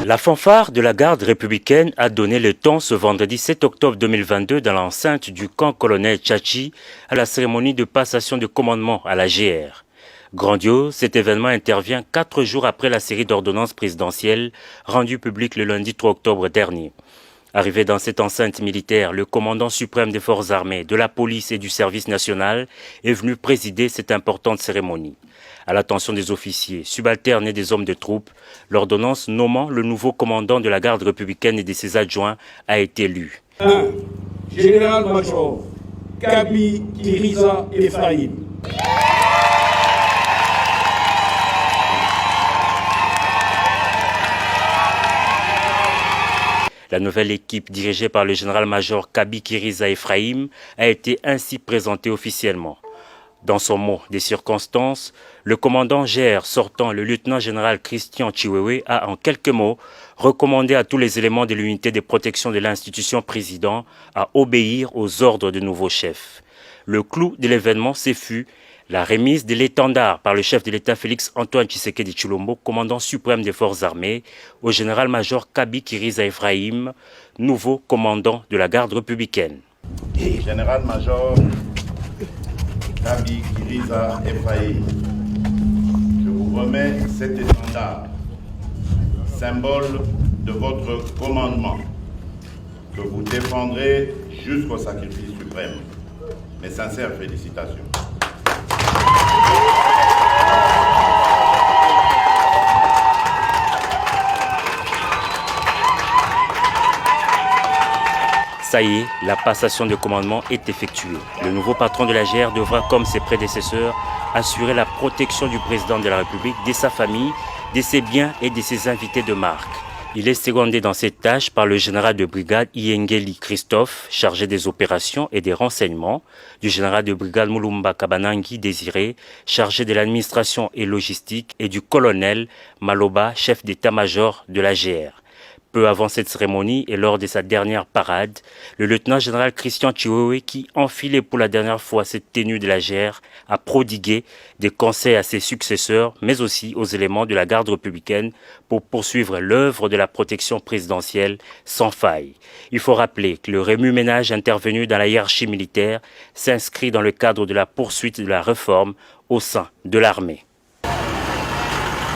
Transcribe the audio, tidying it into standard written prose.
La fanfare de la garde républicaine a donné le ton ce vendredi 7 octobre 2022 dans l'enceinte du camp colonel Tchachi à la cérémonie de passation de commandement à la GR. Grandiose, cet événement intervient 4 jours après la série d'ordonnances présidentielles rendues publiques le lundi 3 octobre dernier. Arrivé dans cette enceinte militaire, le commandant suprême des forces armées, de la police et du service national est venu présider cette importante cérémonie. À l'attention des officiers, subalternes et des hommes de troupes, l'ordonnance nommant le nouveau commandant de la garde républicaine et de ses adjoints a été lue. 1. Général-major Kaby Kiriza Ephraim. La nouvelle équipe dirigée par le général-major Kaby Kiriza Ephraim a été ainsi présentée officiellement. Dans son mot des circonstances, le commandant GR sortant, le lieutenant-général Christian Chiwewe, a en quelques mots recommandé à tous les éléments de l'unité de protection de l'institution président à obéir aux ordres du nouveau chef. Le clou de l'événement, c'est fut la remise de l'étendard par le chef de l'État Félix Antoine Tshisekedi Tshilombo, commandant suprême des forces armées, au général-major Kaby Kiriza Ephraim, nouveau commandant de la garde républicaine. Général-major Kaby Kiriza Ephraim, je vous remets cet étendard, symbole de votre commandement, que vous défendrez jusqu'au sacrifice suprême. Mes sincères félicitations. Ça y est, la passation de commandement est effectuée. Le nouveau patron de la GR devra, comme ses prédécesseurs, assurer la protection du président de la République, de sa famille, de ses biens et de ses invités de marque. Il est secondé dans cette tâche par le général de brigade Iengeli Christophe, chargé des opérations et des renseignements, du général de brigade Mulumba Kabanangi Désiré, chargé de l'administration et logistique, et du colonel Maloba, chef d'état-major de la GR. Peu avant cette cérémonie et lors de sa dernière parade, le lieutenant-général Christian Chiwewe, qui enfilait pour la dernière fois cette tenue de la GR, a prodigué des conseils à ses successeurs, mais aussi aux éléments de la garde républicaine pour poursuivre l'œuvre de la protection présidentielle sans faille. Il faut rappeler que le remue-ménage intervenu dans la hiérarchie militaire s'inscrit dans le cadre de la poursuite de la réforme au sein de l'armée.